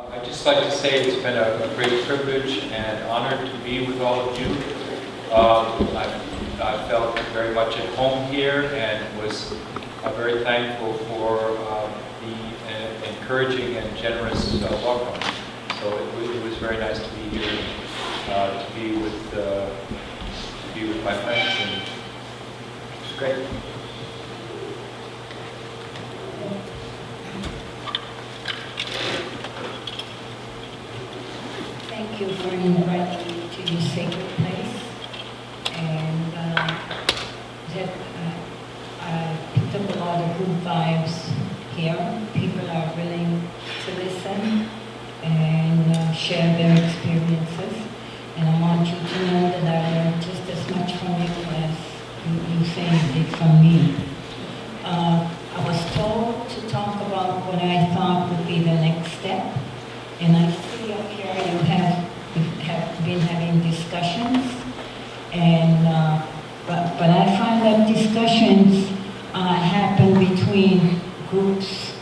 I'd just like to say it's been a great privilege and honor to be with all of you. I felt very much at home here and was very thankful for the encouraging and generous welcome. So it was very nice to be here, to be with my friends, and it was great. Thank you for inviting me to this sacred place. And I picked up a lot of good vibes here. People are willing to listen and share their experiences. And I want you to know that I learned just as much from you as you say you did from me. I was told to talk about what I thought would be the next step. And I see up here you have been having discussions, and but I find that discussions happen between groups,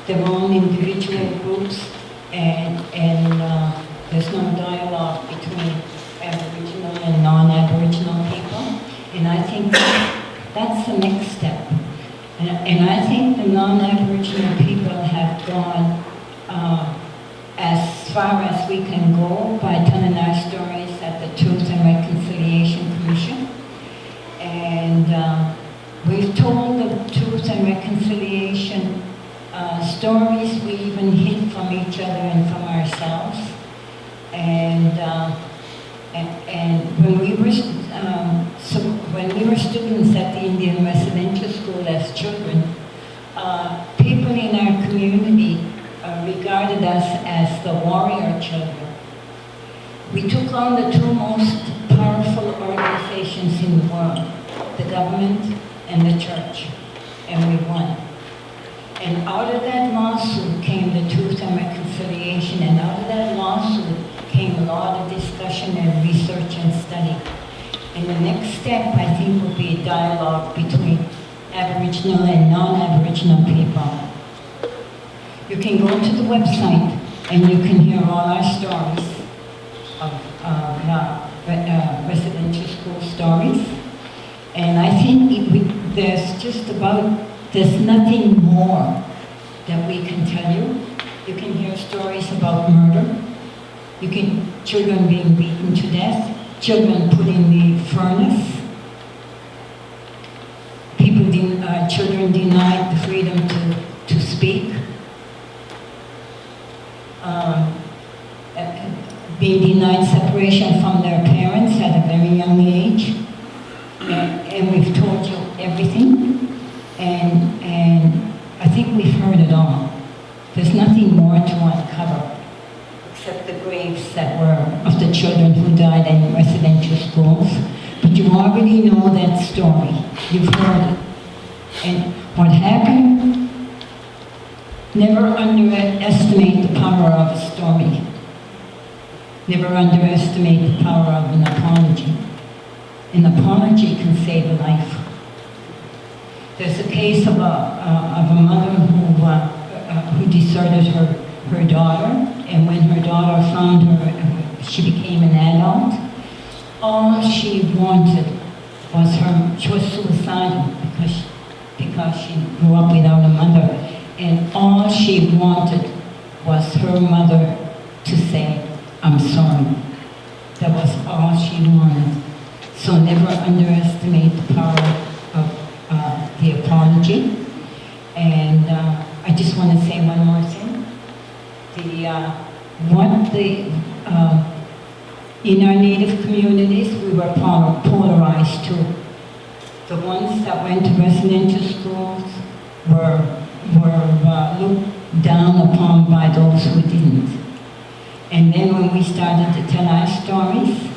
their own individual groups, and there's no dialogue between Aboriginal and non-Aboriginal people. And I think that's the next step. And I think the non-Aboriginal people have gone as far as we can go by telling our stories at the Truth and Reconciliation Commission. And we've told the Truth and Reconciliation stories we even hid from each other and from ourselves. And when we were students at the Indian Residential School as children, people in our community regarded us as the warrior children. We took on the two most powerful organizations in the world, the government and the church, and we won. And out of that lawsuit came the Truth and Reconciliation, and out of that lawsuit came a lot of discussion and research and study. And the next step, I think, will be a dialogue between Aboriginal and non-Aboriginal people. You can go to the website and you can hear all our stories of residential school stories. And I think there's nothing more that we can tell you. You can hear stories about murder. Children being beaten to death, children put in the furnace, children denied the freedom to speak, being denied separation from their parents at a very young age. And we've told you everything, and I think we've heard it all. There's nothing more to uncover except the graves that were of the children who died in residential schools. But you already know that story. You've heard it. And what happened, never underestimate the power of a story. Never underestimate the power of an apology. An apology can save a life. There's a case of a mother who deserted her daughter, and when her daughter found her, she became an adult. All she wanted was she was suicidal because she grew up without a mother, and all she wanted was her mother to say, "I'm sorry." That was all she wanted. So never underestimate the power of the apology. And I just want to say one more thing. In our Native communities, we were polarized too. The ones that went to residential schools were looked down upon by those who didn't. And then when we started to tell our stories,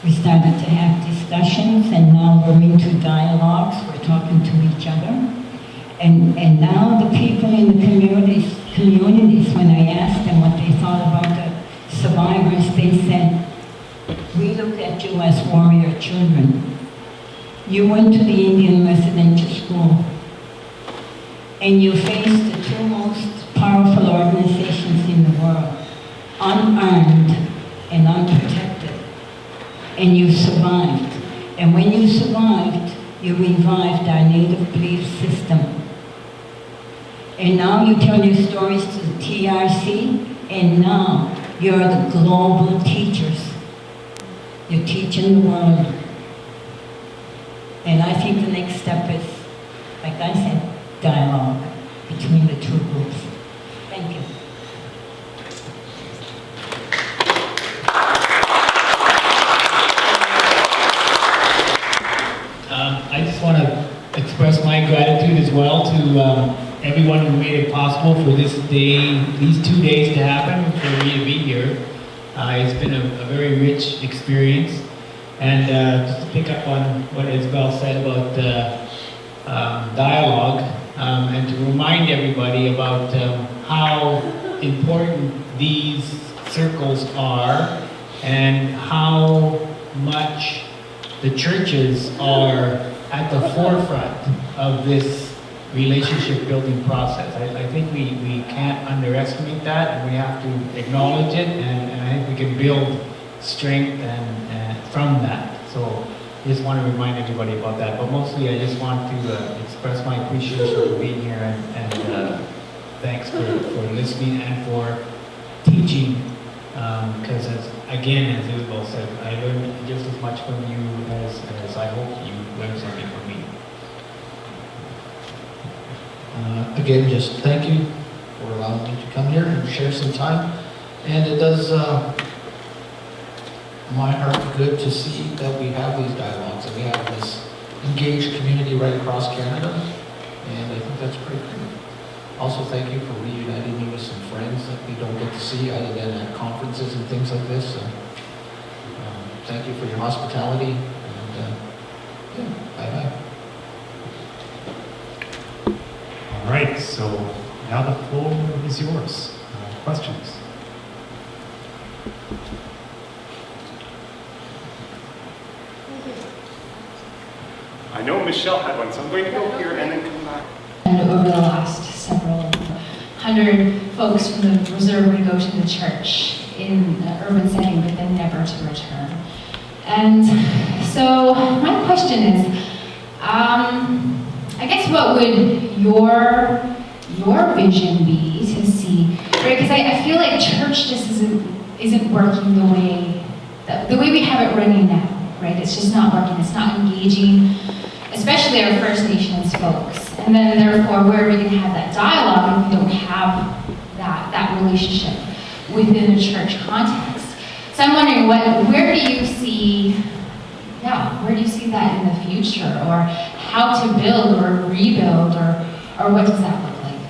we started to have discussions, and now we're into dialogues, we're talking to each other. And now the people in the communities, when I asked them what they thought about the survivors, they said, "We look at you as warrior children. You went to the Indian residential school, and you faced the two most powerful organizations in the world, unarmed and unprotected. And you survived. And when you survived, you revived our native belief system. And now you tell your stories to the TRC, and now you're the global teachers. You're teaching the world. And I think the next step is, like I said, dialogue between the two groups. Thank you. I just want to express my gratitude as well to everyone who made it possible for this day, these 2 days to happen, for me to be here. It's been a very rich experience. And just to pick up on what Isabelle said about dialogue, and to remind everybody about how important these circles are and how much the churches are at the forefront of this relationship building process. I think we can't underestimate that, and we have to acknowledge it, and I think we can build strength and from that. So I just want to remind everybody about that. But mostly I just want to express my appreciation for being here, and thanks for listening and for teaching, because again, as Isabelle said, I learned just as much from you as I hope you learned something from me. Again, just thank you for allowing me to come here and share some time. And it does my heart good to see that we have these dialogues and we have this engaged community right across Canada. And I think that's pretty cool. Also, thank you for reuniting me with some friends that we don't get to see other than at conferences and things like this. So, thank you for your hospitality. And yeah, bye-bye. All right, so now the floor is yours. Questions? I know Michelle had one, so I'm going to go here and then come back. And over the last several hundred folks from the reserve would go to the church in an urban setting, but then never to return. And so my question is, I guess what would your vision be to see, right? Because I feel like church just isn't working the way we have it running now, right? It's just not working. It's not engaging, especially our First Nations folks. And then therefore, where are we going to have that dialogue if we don't have that relationship within a church context? So I'm wondering, where do you see that in the future, or how to build or rebuild, or what does that look like?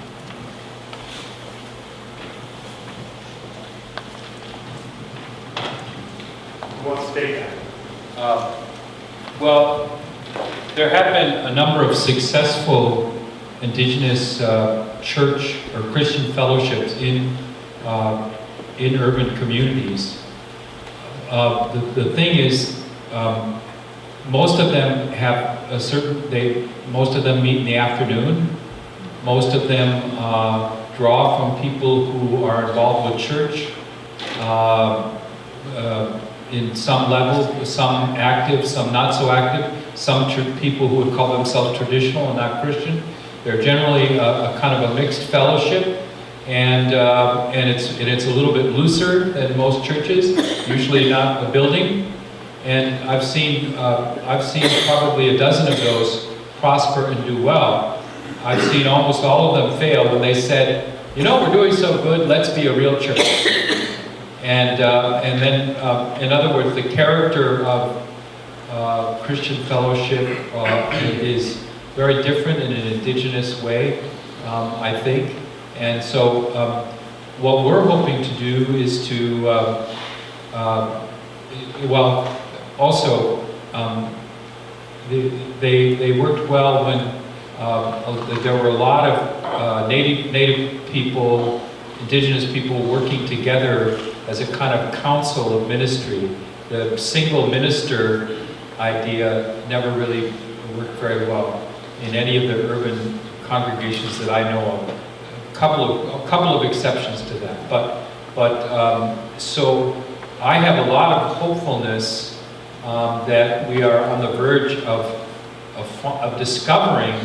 Who wants to take that? Well, there have been a number of successful Indigenous church or Christian fellowships in urban communities. The thing is, most of them have most of them meet in the afternoon. Most of them draw from people who are involved with church in some level, some active, some not so active, some people who would call themselves traditional and not Christian. They're generally a kind of a mixed fellowship, and it's a little bit looser than most churches, usually not a building. And I've seen probably a dozen of those prosper and do well. I've seen almost all of them fail when they said, we're doing so good, let's be a real church. And then, in other words, the character of Christian fellowship is very different in an Indigenous way, I think. And so what we're hoping to do is to, also, they worked well when there were a lot of native people, Indigenous people working together as a kind of council of ministry. The single minister idea never really worked very well in any of the urban congregations that I know of. A couple of exceptions to that, but But so I have a lot of hopefulness that we are on the verge of discovering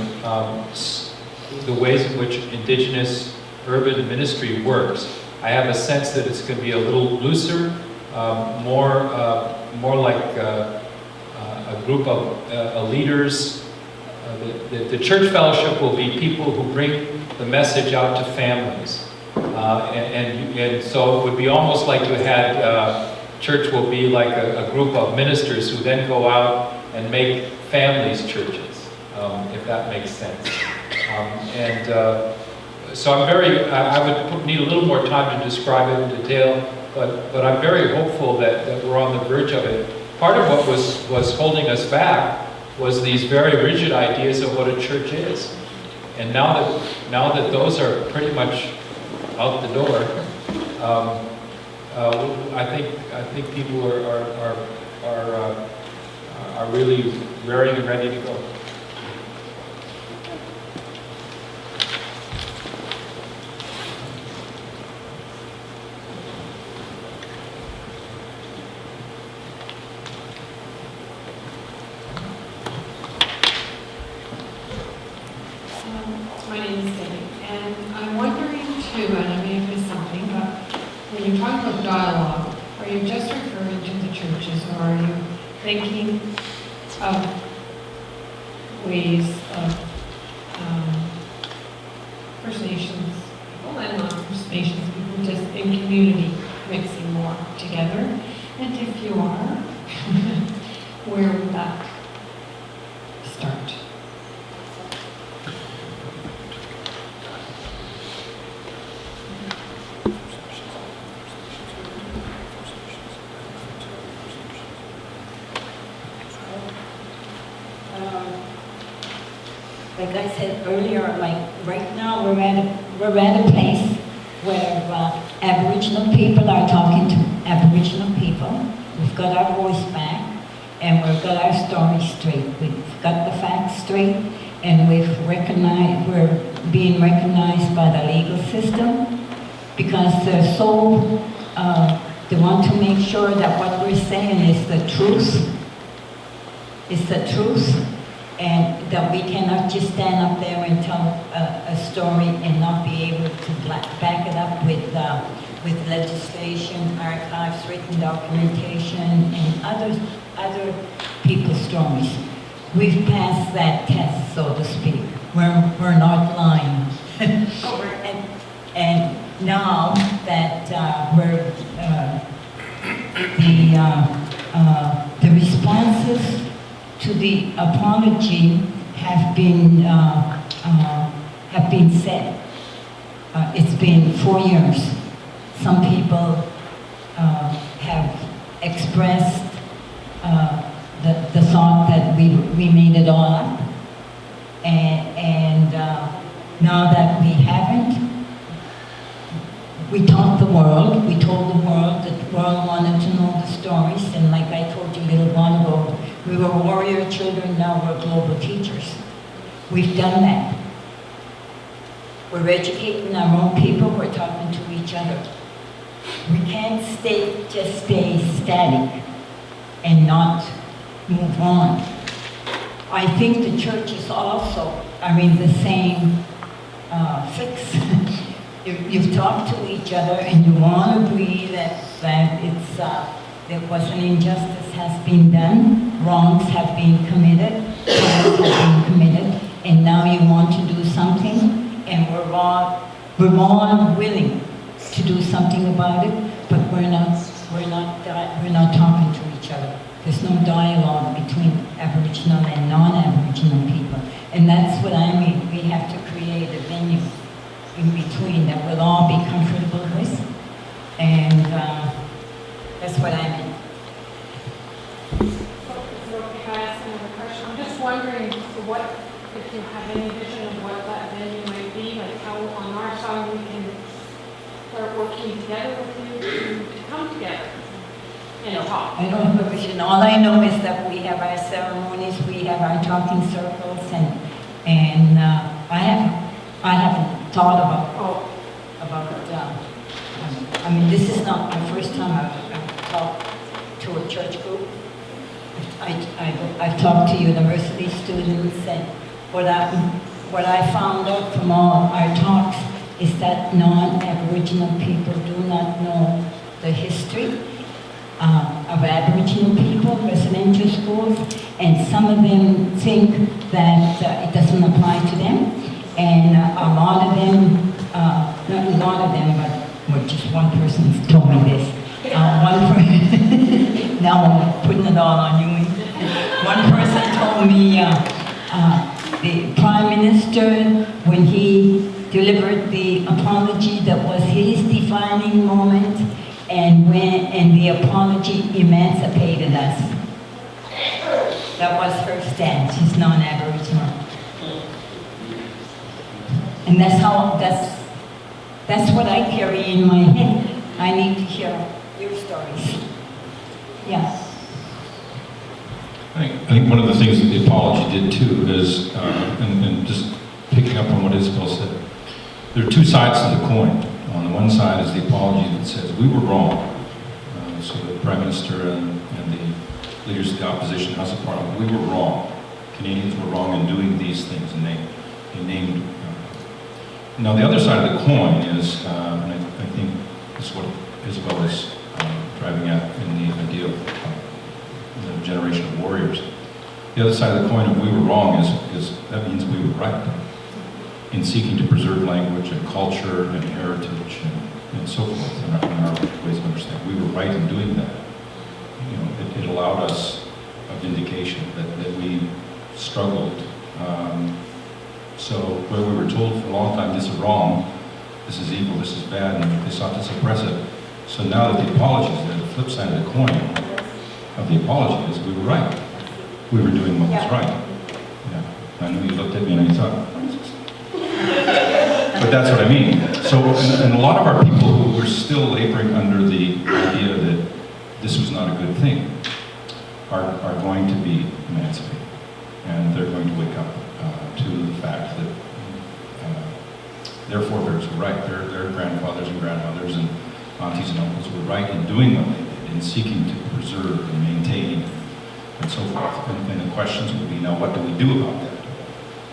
the ways in which Indigenous urban ministry works. I have a sense that it's going to be a little looser, more like a group of leaders. The church fellowship will be people who bring the message out to families. And so it would be almost like you had, church will be like a group of ministers who then go out and make families churches, if that makes sense. So I would need a little more time to describe it in detail, but I'm very hopeful that we're on the verge of it. Part of what was holding us back was these very rigid ideas of what a church is. And now that those are pretty much out the door, I think people are really raring and ready to go. My name is Debbie, and I'm wondering too, and I may have missed something, but when you're talking about dialogue, are you just referring to the churches, or are you thinking of ways of First Nations people and non-First Nations people just in community mixing more together? And if you are, where would that start? Like I said earlier, like right now we're at a place where Aboriginal people are talking to Aboriginal people. We've got our voice back, and we've got our story straight. We've got the facts straight, and we're being recognized by the legal system because they're so they want to make sure that what we're saying is the truth. It's the truth. And that we cannot just stand up there and tell a story and not be able to back it up with legislation, archives, written documentation, and other people's stories. We've passed that test, so to speak. We're not lying. and now that the responses to the apology have been said. It's been 4 years. Some people have expressed the thought that we made it all up, and now that we haven't, we taught the world. We told the world that the world wanted to know the stories, and like I told you a little while ago, we were warrior children, now we're global teachers. We've done that. We're educating our own people, we're talking to each other. We can't just stay static and not move on. I think the churches also are in the same fix. You've talked to each other and you all agree that there was an injustice has been done, wrongs have been committed, crimes have been committed, and now you want to do something, and we're all willing to do something about it, but we're not talking to each other. There's no dialogue between Aboriginal and non-Aboriginal people, and that's what I mean. We have to create a venue in between that we'll all be comfortable with, and that's what I mean. Can I ask another question? I'm just wondering if you have any vision of what that venue might be, like how on our side we can start working together with you to come together and talk. I don't have a vision. All I know is that we have our ceremonies, we have our talking circles, and I haven't thought about I mean, this is not my first time I've talked to a church group. I've talked to university students, and what I found out from all our talks is that non-Aboriginal people do not know the history of Aboriginal people, residential schools, and some of them think that it doesn't apply to them, and a lot of them, not a lot of them, but just one person told me this. Now I'm putting it all on you. One person told me the Prime Minister, when he delivered the apology, that was his defining moment, and the apology emancipated us. That was her stance. She's non-Aboriginal, and that's what I carry in my head. I need to hear your stories. Yeah. I think one of the things that the apology did too is, and just picking up on what Isabelle said, there are two sides to the coin. On the one side is the apology that says we were wrong. So the Prime Minister and the leaders of the opposition, House of Parliament, we were wrong. Canadians were wrong in doing these things, and they named. Now the other side of the coin is, and I think this is what Isabelle is driving at in the idea of the generation of warriors. The other side of the coin of we were wrong is that means we were right in seeking to preserve language and culture and heritage and so forth in our ways of understanding. We were right in doing that. You know, it allowed us a vindication that we struggled. So where we were told for a long time, this is wrong, this is evil, this is bad, and they sought to suppress it. So now that the apology is there, the flip side of the coin of the apology is we were right. We were doing what was right. Yeah. I know you looked at me and you thought, what is this? But that's what I mean. So, and a lot of our people who were still laboring under the idea that this was not a good thing are going to be emancipated. And they're going to wake up to the fact that their forebears were right. Their grandfathers and grandmothers and aunties and uncles were right in doing what they did, in seeking to preserve and maintain and so forth. And the questions would be, now what do we do about that?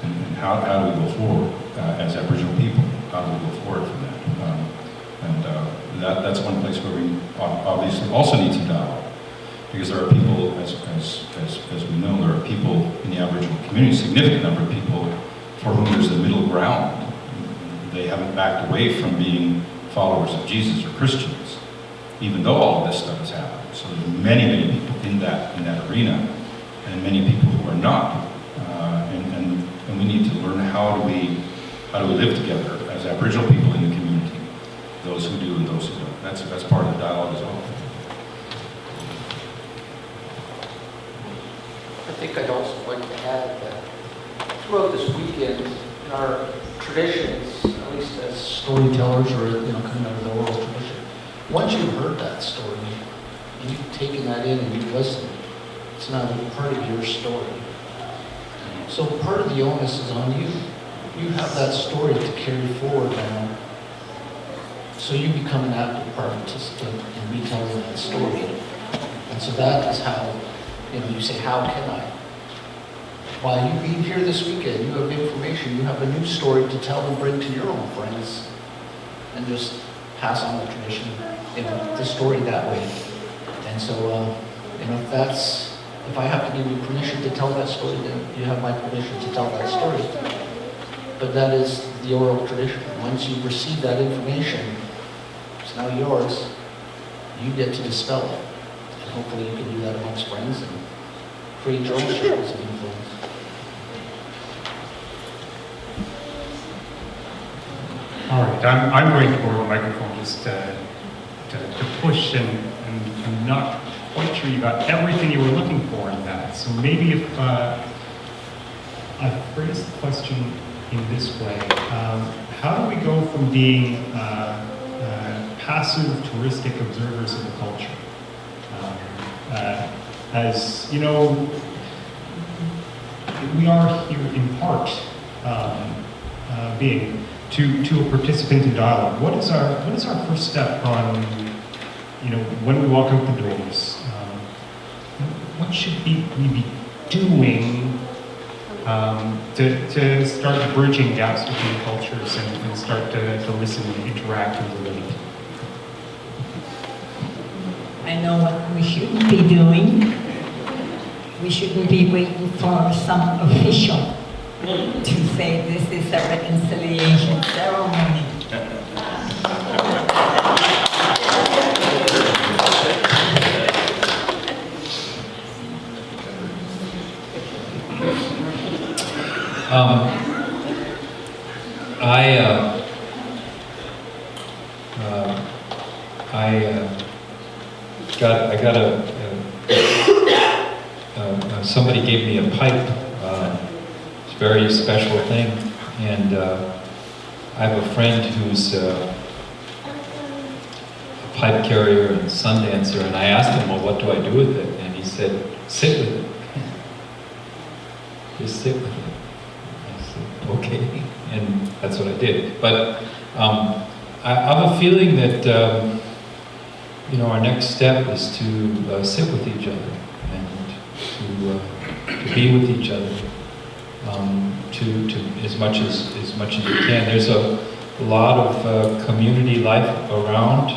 And how do we go forward as Aboriginal people? How do we go forward from that? That's one place where we obviously also need some dialogue. Because there are people, as we know, there are people in the Aboriginal community, a significant number of people for whom there's a middle ground. They haven't backed away from being followers of Jesus or Christians, even though all of this stuff has happened. So there's many, many people in that arena, and many people who are not. And we need to learn how do we live together as Aboriginal people in the community, those who do and those who don't. That's part of the dialogue as well. I think I'd also like to add that throughout this weekend, in our traditions, at least as storytellers or coming out of the oral tradition, once you've heard that story, and you've taken that in and you've listened, it's now part of your story. So part of the onus is on you. You have that story to carry forward now. So you become an active participant in retelling that story. And so that is how, you say, how can I? While you leave here this weekend, you have information, you have a new story to tell and bring to your own friends, and just pass on the tradition, the story that way. And so, if I have to give you permission to tell that story, then you have my permission to tell that story. But that is the oral tradition. Once you receive that information, it's now yours. You get to dispel it. And hopefully you can do that amongst friends and create your own circles of influence. All right, I'm going to borrow the microphone just to push, and I'm not quite sure you got everything you were looking for in that. So maybe if I phrase the question in this way, how do we go from being passive, touristic observers of the culture? As you know, we are here in part being to a participant in dialogue, what is our first step on, when we walk out the doors? What should we be doing to start bridging gaps between cultures and start to listen and interact and relate? I know what we shouldn't be doing. We shouldn't be waiting for some official to say this is a reconciliation ceremony. I got somebody gave me a pipe. It's a very special thing, and I have a friend who's a pipe carrier and sun dancer, and I asked him, well, what do I do with it? And he said, sit with it. Just sit with it. I said, okay, and that's what I did. But I have a feeling that our next step is to sit with each other and to be with each other, to as much as you can. There's a lot of community life around.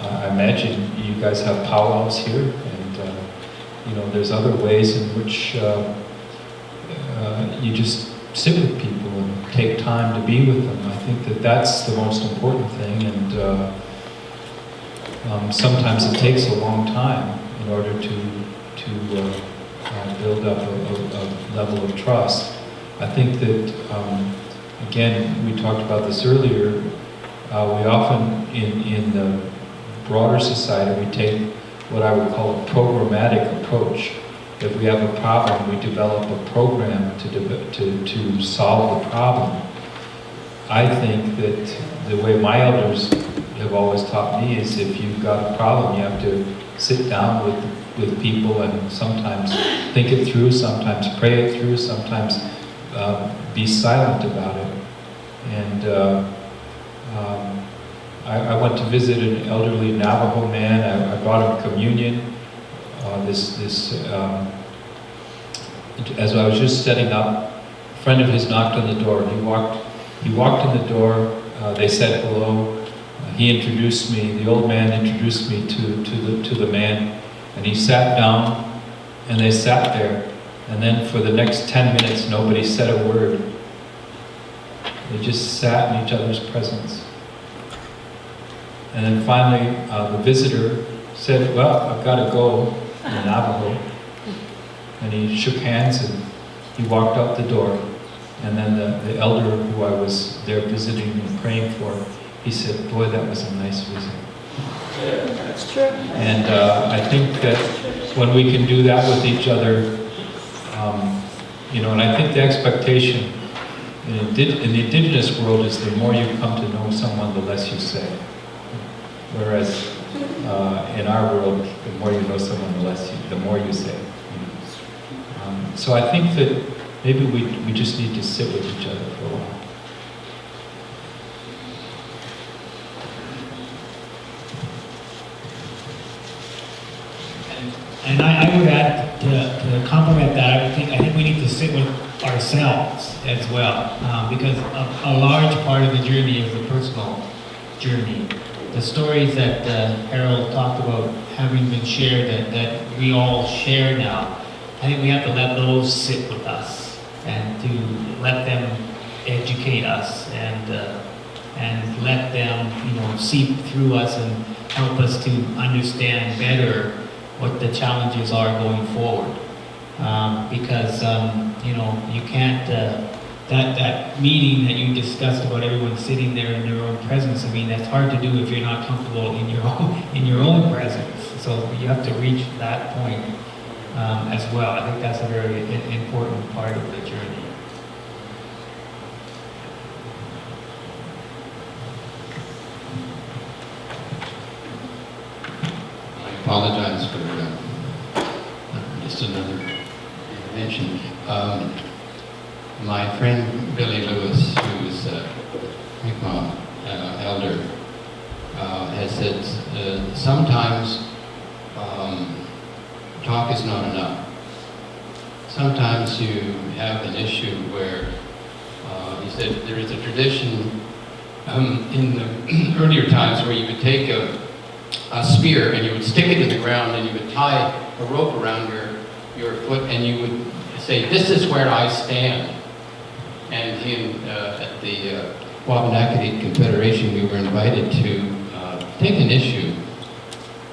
I imagine you guys have powwows here, and there's other ways in which you just sit with people and take time to be with them. I think that that's the most important thing, and sometimes it takes a long time in order to build up a level of trust. I think that, again, we talked about this earlier, we often, in the broader society, we take what I would call a programmatic approach. If we have a problem, we develop a program to solve the problem. I think that the way my elders have always taught me is if you've got a problem, you have to sit down with people and sometimes think it through, sometimes pray it through, sometimes be silent about it. And I went to visit an elderly Navajo man. I brought him communion. As I was just setting up, a friend of his knocked on the door. He walked in the door. They said hello. He introduced me. The old man introduced me to the man, and he sat down. And they sat there. And then for the next 10 minutes, nobody said a word. They just sat in each other's presence. And then finally, the visitor said, "Well, I've got to go," in Navajo. And he shook hands and he walked out the door. And then the elder who I was there visiting and praying for, he said, "Boy, that was a nice visit." That's true. And I think that when we can do that with each other, and I think the expectation in the Indigenous world is the more you come to know someone, the less you say. Whereas in our world, the more you know someone, the more you say. So I think that maybe we just need to sit with each other for a while. And I would add to complement that, I think we need to sit with ourselves as well, because a large part of the journey is the personal journey. The stories that Harold talked about having been shared, that we all share now, I think we have to let those sit with us and to let them educate us and let them seep through us and help us to understand better what the challenges are going forward. Because you can't that meeting that you discussed about everyone sitting there in their own presence. I mean, that's hard to do if you're not comfortable in your own presence. So you have to reach that point as well. I think that's a very important part of the journey. I apologize for just another intervention. My friend Billy Lewis, who's a Mi'kmaq elder, has said sometimes talk is not enough. Sometimes you have an issue where, he said, there is a tradition in the earlier times where you would take a spear and you would stick it in the ground and you would tie a rope around your foot and you would say, "This is where I stand." And at the Shubenacadie Confederation, we were invited to take an issue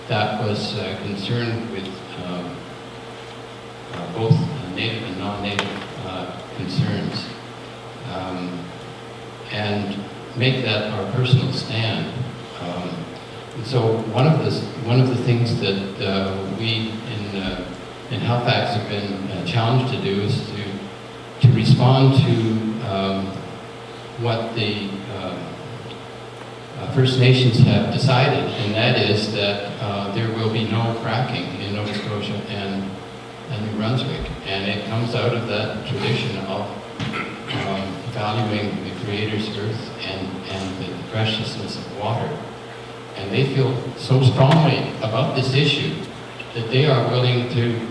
that was concerned with both native and non-native concerns, and make that our personal stand. And so one of the things that we in Halifax have been challenged to do is to respond to what the First Nations have decided, and that is that there will be no fracking in Nova Scotia and New Brunswick, and it comes out of that tradition of valuing the Creator's earth and the preciousness of water. And they feel so strongly about this issue that they are willing to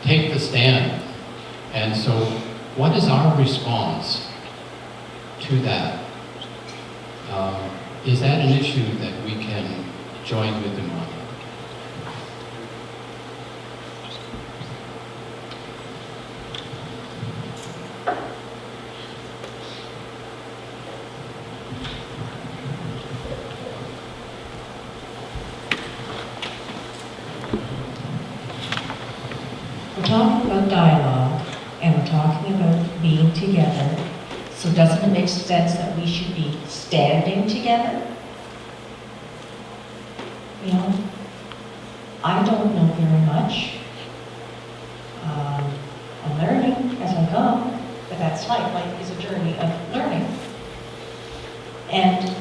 take the stand. And so what is our response to that? Is that an issue that we can join with them on? We're talking about dialogue, and we're talking about being together. So doesn't it make sense that we should be standing together? You know, I don't know very much. I'm learning as I go, but that's life. Life is a journey of learning. And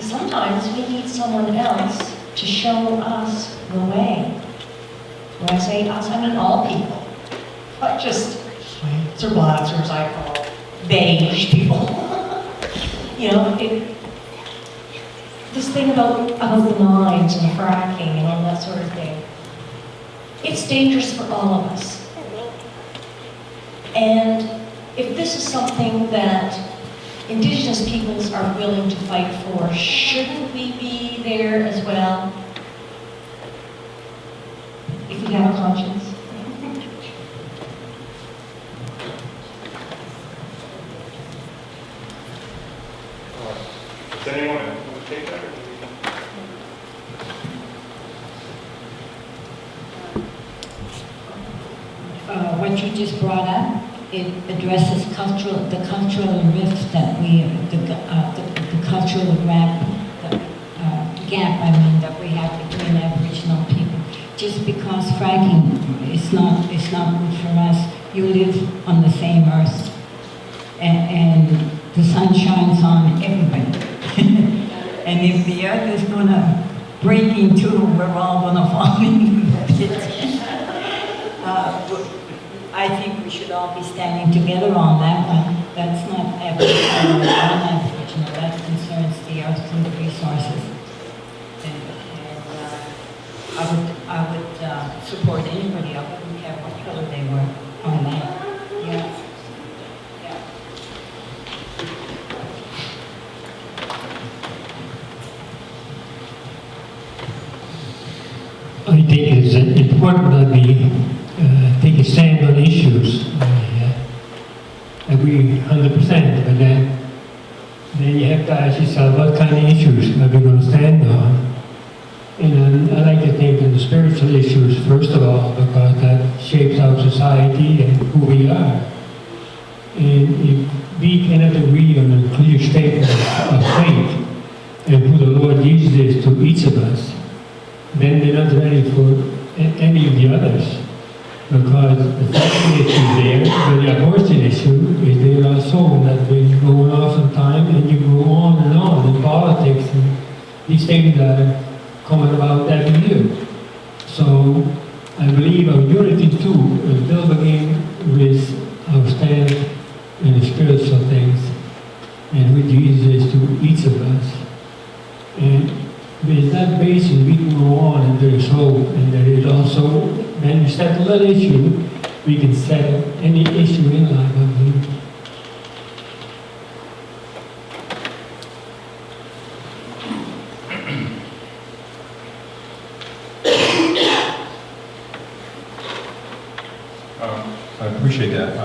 sometimes we need someone else to show us the way. When I say us, I mean all people, not just whites or blacks, or as I call beige people. You know, this thing about the mines and the fracking and all that sort of thing, it's dangerous for all of us. And if this is something that Indigenous peoples are willing to fight for, shouldn't we be there as well? If we have a conscience. Does anyone want to take that? What you just brought up, it addresses the cultural rift that the cultural gap that we have between Aboriginal people. Just because fracking is not good for us. You live on the same earth, and the sun shines on everybody. And if the earth is gonna break in two, we're all gonna fall into the pit. I think we should all be standing together on that one. That's not Aboriginal or non-Aboriginal. That concerns the earth and the resources. I would support anybody. I wouldn't care what color they were on that. Yeah. I think it's important that we take a stand on issues. I agree 100%, but then you have to ask yourself, what kind of issues are we going to stand on? And I like to think of the spiritual issues first of all, because that shapes our society and who we are. And if we cannot agree on a clear statement of faith and who the Lord Jesus is to each of us, then we're not ready for any of the others. Because the family issue there, but the abortion issue is there also, and that's been going on some time, and you go on in politics, and these things are coming about every year. So I believe our unity too will begin with our stand and the spiritual things, and who Jesus is to each of us. And with that basis, we can go on, and there's hope, and there is also, when you settle an issue, we can settle any issue in life, I believe. I appreciate that.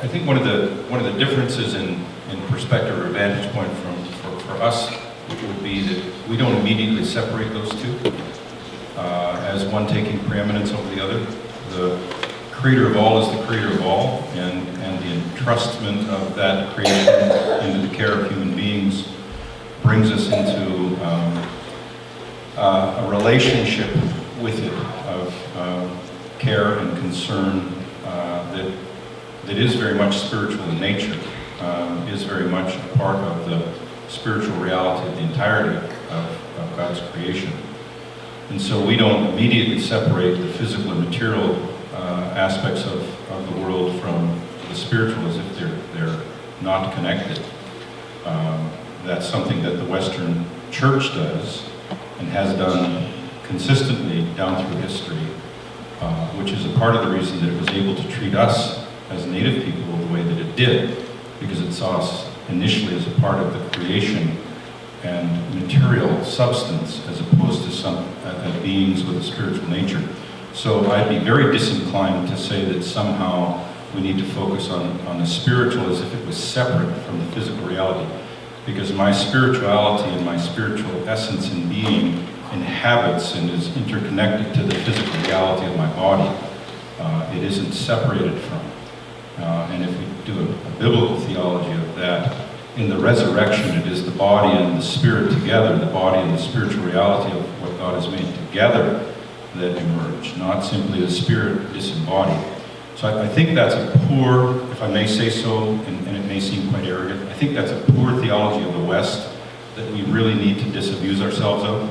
I think one of the differences in perspective or vantage point for us would be that we don't immediately separate those two as one taking preeminence over the other. The creator of all is the creator of all, and the entrustment of that creation into the care of human beings brings us into a relationship with it of care and concern that is very much spiritual in nature, is very much a part of the spiritual reality of the entirety of God's creation. And so we don't immediately separate the physical and material aspects of the world from the spiritual as if they're not connected. That's something that the Western Church does and has done consistently down through history, which is a part of the reason that it was able to treat us as Native people the way that it did, because it saw us initially as a part of the creation and material substance as opposed to some beings with a spiritual nature. So I'd be very disinclined to say that somehow we need to focus on the spiritual as if it was separate from the physical reality, because my spirituality and my spiritual essence and being inhabits and is interconnected to the physical reality of my body. It isn't separated from. And if we do a biblical theology of that, in the resurrection it is the body and the spirit together, the body and the spiritual reality of what God has made together that emerge, not simply the spirit disembodied. So I think that's a poor, if I may say so, and it may seem quite arrogant, I think that's a poor theology of the West that we really need to disabuse ourselves of,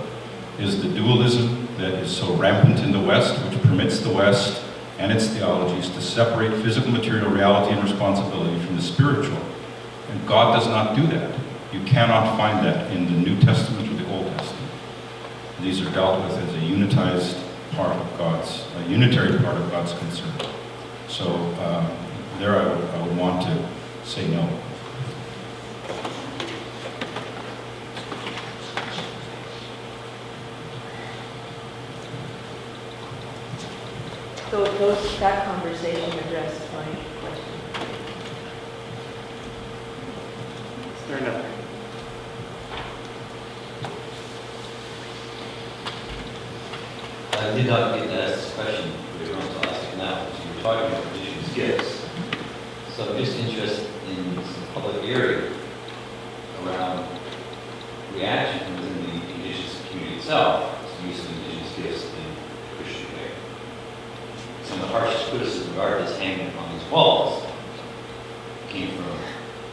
is the dualism that is so rampant in the West, which permits the West and its theologies to separate physical material reality and responsibility from the spiritual. And God does not do that. You cannot find that in the New Testament or the Old Testament. These are dealt with as a unitized part of God's, a unitary part of God's concern. So there I would want to say no. So that conversation addressed my question. Is there another? I did not get to ask this question, but we're going to ask it now. So you were talking about Indigenous gifts. So I'm just interested in some public area around reaction within the Indigenous community itself to the use of Indigenous gifts in a Christian way. Some of the harshest criticism regarding this hanging on these walls came from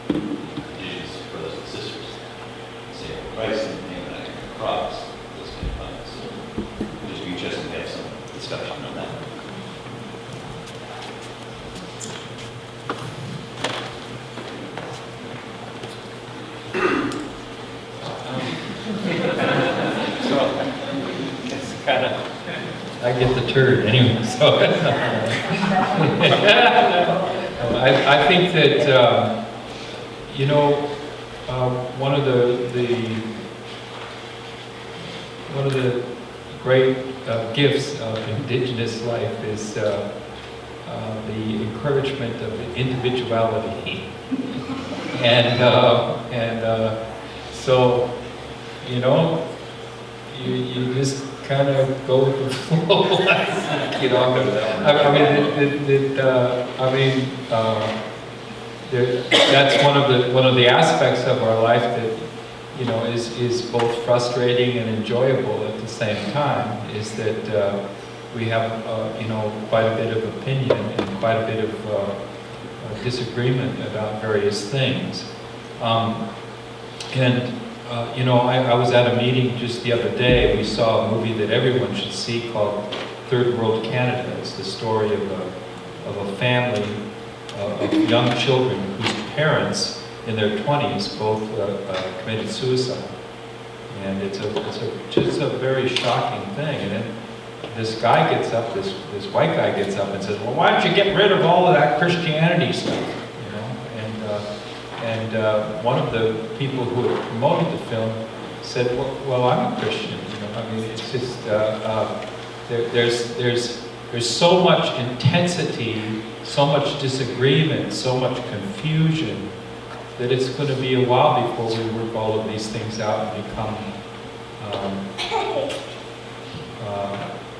Indigenous brothers and sisters. Say, Christ and hanging on the cross, those kind of comments. So it'd just be interesting to have some discussion on that. So it's kind of, I get the turd anyway, so. I think that, you know, one of the great gifts of Indigenous life is the encouragement of individuality. So, you know, you just kind of go with the flow. You know, that's one of the aspects of our life that, you know, is both frustrating and enjoyable at the same time. Is that we have you know, quite a bit of opinion and quite a bit of disagreement about various things. You know, I was at a meeting just the other day. We saw a movie that everyone should see called Third World Canada. It's the story of a family of young children whose parents in their 20s both committed suicide. And it's just a very shocking thing. And then this guy gets up, this white guy gets up and says, well, why don't you get rid of all of that Christianity stuff? You know? And one of the people who had promoted the film said, well, I'm a Christian. You know? I mean, it's just, there's so much intensity, so much disagreement, so much confusion, that it's going to be a while before we work all of these things out and become,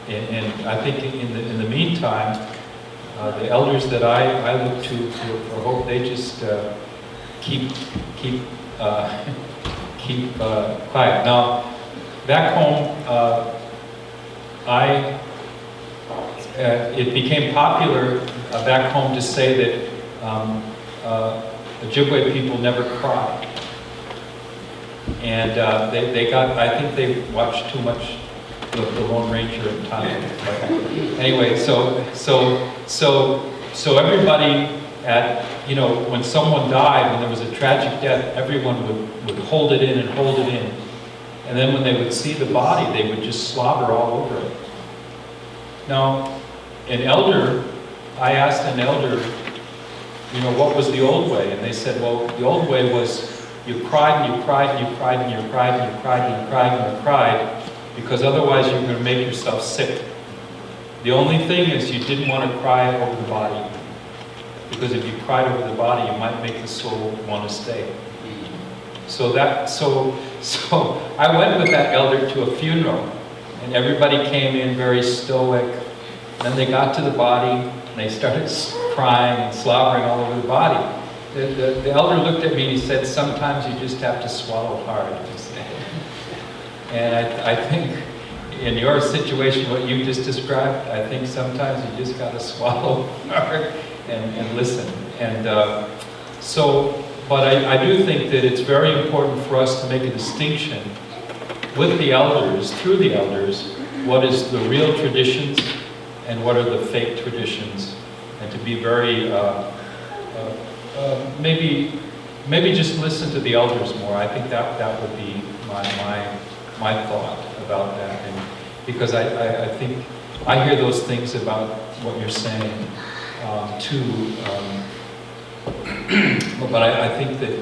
and I think in the meantime, the elders that I look to for hope, they just keep quiet. Now, back home, it became popular back home to say that Ojibwe people never cry. And they got, I think they watched too much the Lone Ranger at the time. Anyway, so everybody you know, when someone died, when there was a tragic death, everyone would hold it in and hold it in. And then when they would see the body, they would just slobber all over it. Now, I asked an elder, you know, what was the old way? And they said, well, the old way was you cried and you cried and you cried and you cried and you cried and you cried and you cried, because otherwise you're going to make yourself sick. The only thing is you didn't want to cry over the body, because if you cried over the body, you might make the soul want to stay. So I went with that elder to a funeral, and everybody came in very stoic. Then they got to the body, and they started crying and slobbering all over the body. The elder looked at me and he said, sometimes you just have to swallow hard, he said. And I think in your situation, what you just described, I think sometimes you just got to swallow hard and listen. And but I do think that it's very important for us to make a distinction with the elders, through the elders, what is the real traditions and what are the fake traditions, and to be very, maybe just listen to the elders more. I think that would be my thought about that, and because I think I hear those things about what you're saying too, but I think that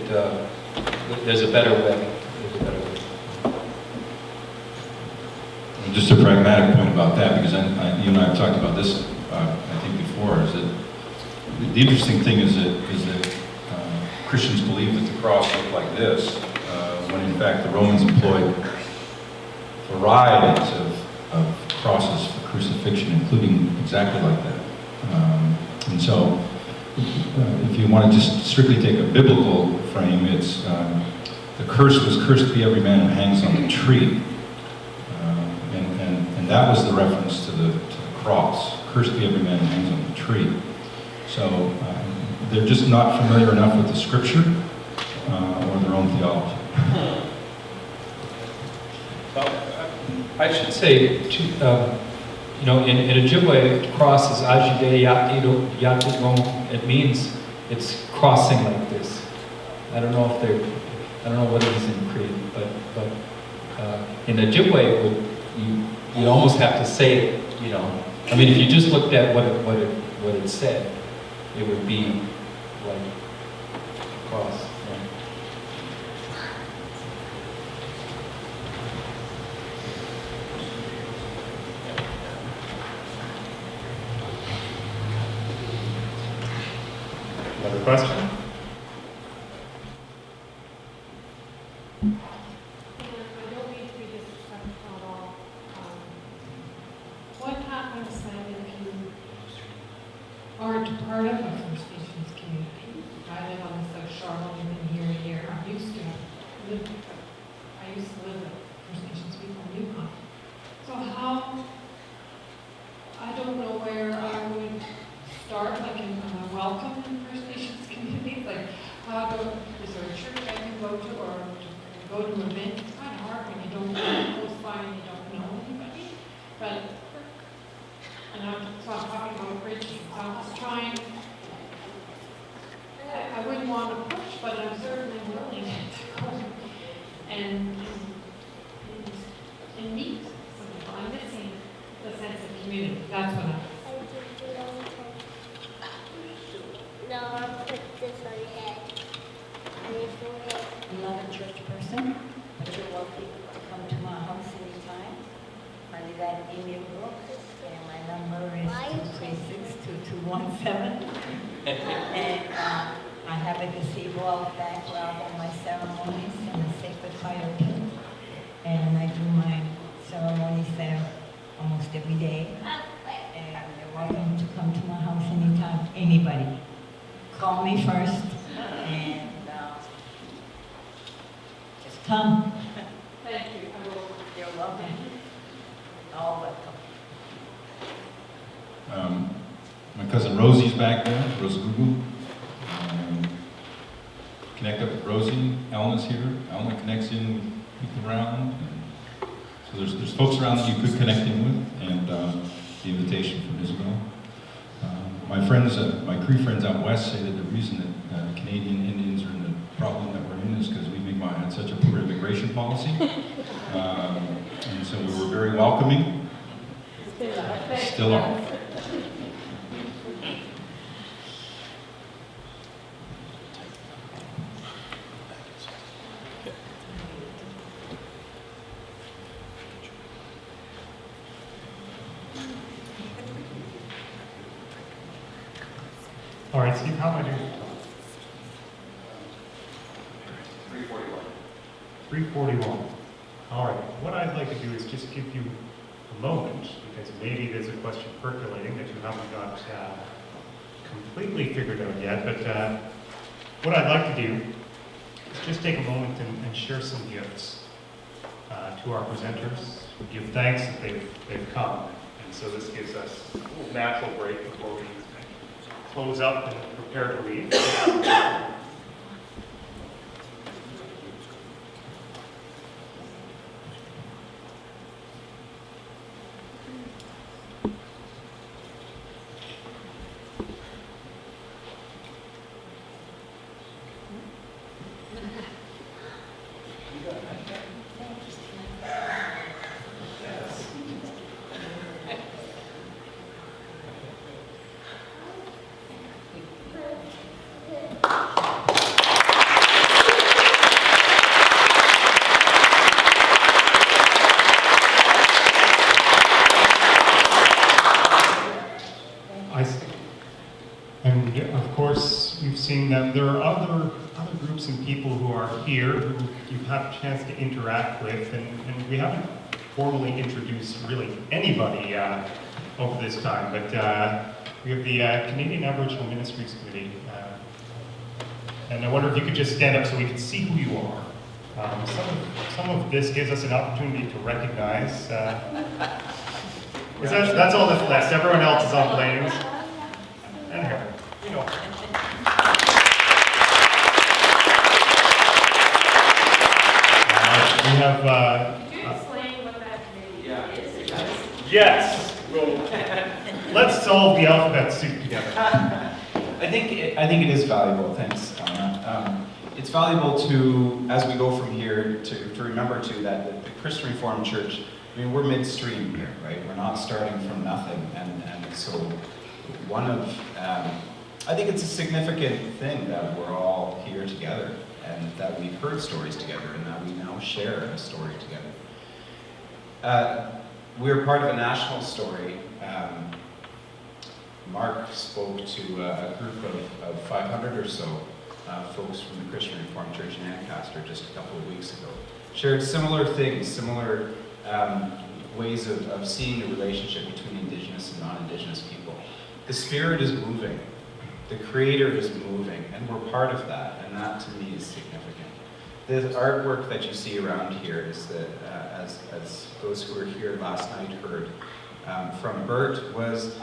there's a better way. Just a pragmatic point about that, because you and I have talked about this, I think before, is that the interesting thing is that Christians believe that the cross looked like this, when in fact the Romans employed varieties of crosses for crucifixion, including exactly like that. And so, if you want to just strictly take a biblical frame, it's the curse was, cursed be every man who hangs on the tree. And that was the reference to the cross. Cursed be every man who hangs on the tree. So they're just not familiar enough with the scripture or their own theology. I should say, you know, in Ojibwe, cross is ajide yatigon. It means it's crossing like this. I don't know what it is in Cree, but in Ojibwe, you almost have to say it, you know. I mean, if you just looked at what it said, it would be like cross. Right? Another question? Aren't part of a First Nations community. I live on the South Shore, I've been here a year. I used to live with First Nations people in Yukon. So I don't know where I would start, like am I welcome in First Nations communities? Like is there a church I can go to, or go to an event? It's kind of hard when you don't know close by and you don't know anybody. But so I'm talking about bridges. So I'm just trying, want to push, but I'm certainly willing to go and meet some people. I'm missing the sense of community. That's what I'm. No, I'll put this on your head. On your forehead. I'm not a church person, but you're welcome to come to my house anytime. I live at Indian Brook, and my number is 236-2217. And I have a gazebo out back where I hold my ceremonies and a sacred fire pit. And I do my ceremonies there almost every day. And you're welcome to come to my house anytime, anybody. Call me first, and just come. Thank you. I will. You're welcome. All welcome. My cousin Rosie's back there, Rosie Gugu. Connect up with Rosie. Elna's here. Elna connects in with people around. And so there's folks around that you could connect in with, and the invitation from Isabelle. My friends, my Cree friends out west say that the reason that Canadian Indians are in the problem that we're in is because we had such a poor immigration policy. And so we were very welcoming. Still are. All right, Steve, how am I doing? 341. 341. All right, what I'd like to do is just give you a moment, because maybe there's a question percolating that you haven't got completely figured out yet, but what I'd like to do is just take a moment and share some gifts to our presenters. We give thanks that they've come, and so this gives us a little natural break before we close up and prepare to leave. And of course, we've seen them. There are other groups and people who are here who you've had a chance to interact with, and we haven't formally introduced really anybody over this time, but we have the Canadian Aboriginal Ministries Committee. And I wonder if you could just stand up so we can see who you are. Some of this gives us an opportunity to recognize. That's all that's left. Everyone else is on planes. And here, you know. We have. Could you explain what that committee is? Yes. Well, let's solve the alphabet soup together. I think it is valuable. Thanks, Anna. It's valuable to, as we go from here, to remember too that the Christian Reformed Church. I mean, we're midstream here, right? We're not starting from nothing, and so one of I think it's a significant thing that we're all here together, and that we've heard stories together, and that we now share a story together. We're part of a national story. Mark spoke to a group of 500 or so folks from the Christian Reformed Church in Ancaster just a couple of weeks ago. Shared similar things, similar ways of seeing the relationship between Indigenous and non-Indigenous people. The Spirit is moving. The Creator is moving, and we're part of that, and that to me is significant. The artwork that you see around here is that, as those who were here last night heard from Bert, was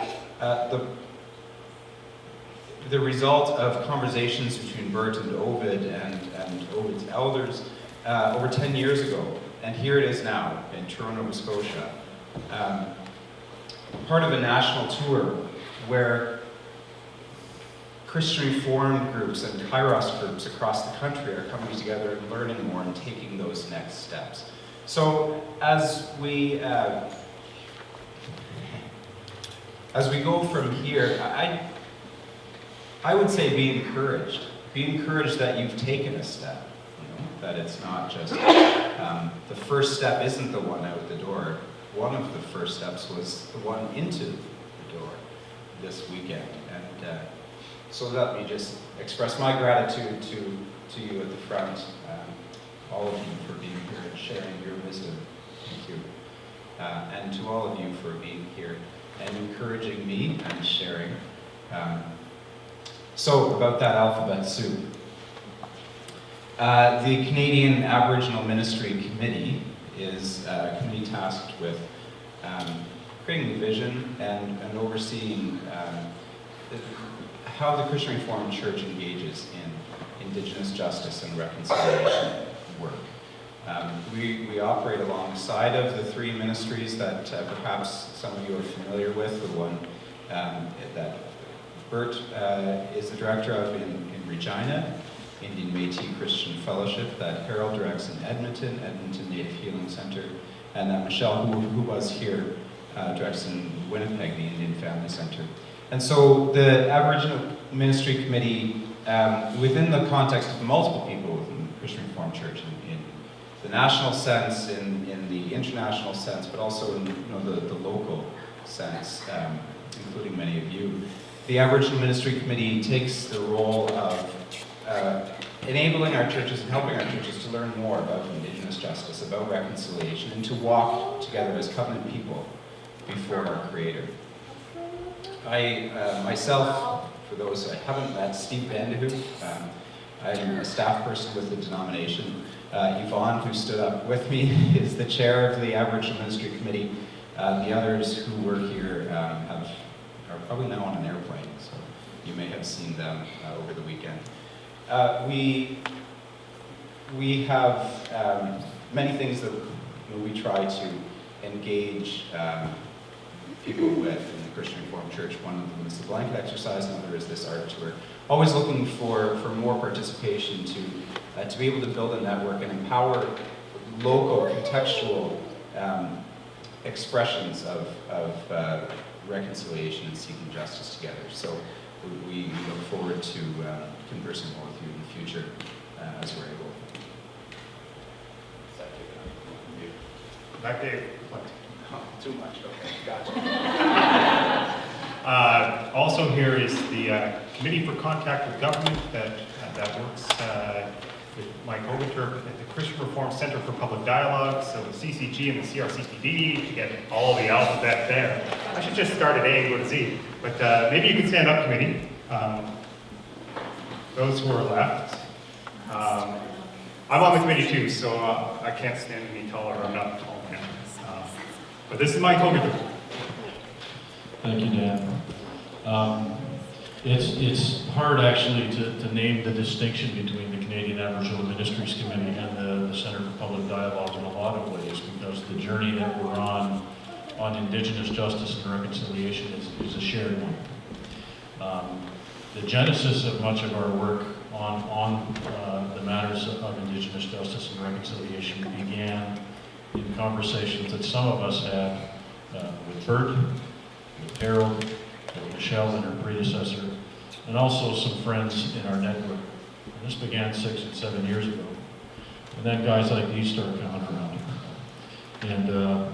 the result of conversations between Bert and Ovid and Ovid's elders over 10 years ago. And here it is now in Toronto, Nova Scotia. Part of a national tour where Christian Reformed groups and Kairos groups across the country are coming together and learning more and taking those next steps. So as we go from here, I would say be encouraged. Be encouraged that you've taken a step. That it's not just the first step isn't the one out the door. One of the first steps was the one into the door this weekend. And so let me just express my gratitude to you at the front, all of you for being here and sharing your wisdom. Thank you. And to all of you for being here and encouraging me and sharing. So about that alphabet soup. The Canadian Aboriginal Ministry Committee is a committee tasked with creating the vision and overseeing how the Christian Reformed Church engages in Indigenous justice and reconciliation work. We operate alongside of the three ministries that perhaps some of you are familiar with. The one that Bert is the director of in Regina, Indian Métis Christian Fellowship, that Harold directs in Edmonton Native Healing Center, and that Michelle, who was here, directs in Winnipeg, the Indian Family Center. And so the Aboriginal Ministry Committee, within the context of multiple people within the Christian Reformed Church, in the national sense, in the international sense, but also in the local sense, including many of you, the Aboriginal Ministry Committee takes the role of enabling our churches and helping our churches to learn more about Indigenous justice, about reconciliation, and to walk together as covenant people before our Creator. I myself, for those I haven't met, Steve Vandehoek, I'm a staff person with the denomination. Yvonne, who stood up with me, is the chair of the Aboriginal Ministry Committee. The others who were here are probably now on an airplane, so you may have seen them over the weekend. We have many things that we try to engage people with in the Christian Reformed Church. One of them is the blanket exercise, another is this art tour. Always looking for more participation to be able to build a network and empower local, contextual expressions of reconciliation and seeking justice together. So we look forward to conversing more with you in the future as we're able. Back Dave. What? Oh, too much. Okay, gotcha. Also here is the Committee for Contact with Government that works with Mike Ogenturk at the Christian Reform Center for Public Dialogue, so the CCG and the CRCTD to get all the alphabet there. I should just start at A and go to Z, but maybe you can stand up, committee. Those who are left. I'm on the committee too, so I can't stand any taller. I'm not tall now. But this is Mike Ogenturk. Thank you, Dan. It's hard actually to name the distinction between the Canadian Aboriginal Ministries Committee and the Centre for Public Dialogue in a lot of ways, because the journey that we're on Indigenous justice and reconciliation is a shared one. The genesis of much of our work on the matters of Indigenous justice and reconciliation began in conversations that some of us had with Bert, with Harold, with Michelle and her predecessor, and also some friends in our network. And this began 6 and 7 years ago. And then guys like these started coming around. And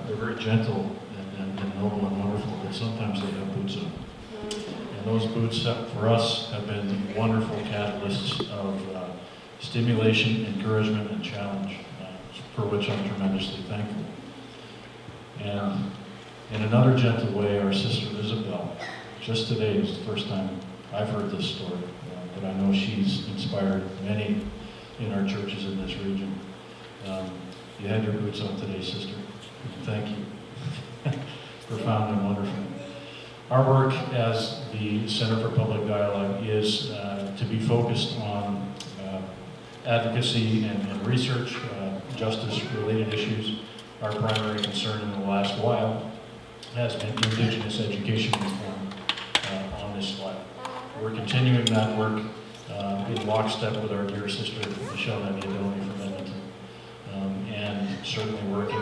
they're very gentle and noble and wonderful, but sometimes they have boots on. And those boots, for us, have been wonderful catalysts of stimulation, encouragement, and challenge, for which I'm tremendously thankful. And in another gentle way, our sister Isabelle, just today is the first time I've heard this story, but I know she's inspired many in our churches in this region. You had your boots on today, sister. Thank you. Profound and wonderful. Our work as the Center for Public Dialogue is to be focused on advocacy and research, justice-related issues. Our primary concern in the last while has been Indigenous education reform on this we're continuing that work in lockstep with our dear sister, Michelle Naviadoni from Edmonton, and certainly working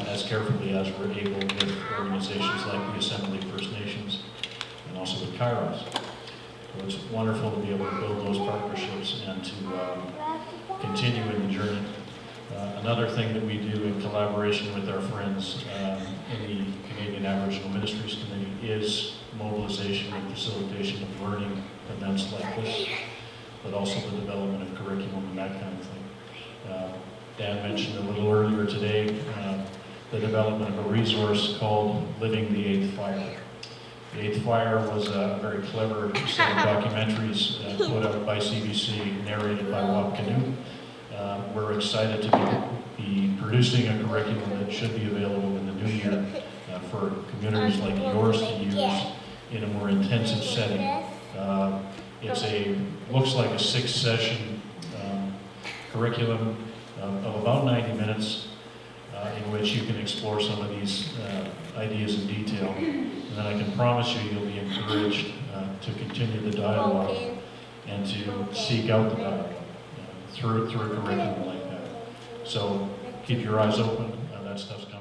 as carefully as we're able with organizations like the Assembly of First Nations and also with Kairos. So it's wonderful to be able to build those partnerships and to continue in the journey. Another thing that we do in collaboration with our friends in the Canadian Aboriginal Ministries Committee is mobilization and facilitation of learning events like this, but also the development of curriculum and that kind of thing. Dan mentioned a little earlier today the development of a resource called Living the Eighth Fire. The Eighth Fire was a very clever set of documentaries put out by CBC, narrated by Wap Canoe. We're excited to be producing a curriculum that should be available in the new year for communities like yours to use in a more intensive setting. Looks like a 6-session curriculum of about 90 minutes in which you can explore some of these ideas in detail. And then I can promise you'll be encouraged to continue the dialogue and to seek out the dialogue through a curriculum like that. So keep your eyes open, that stuff's coming.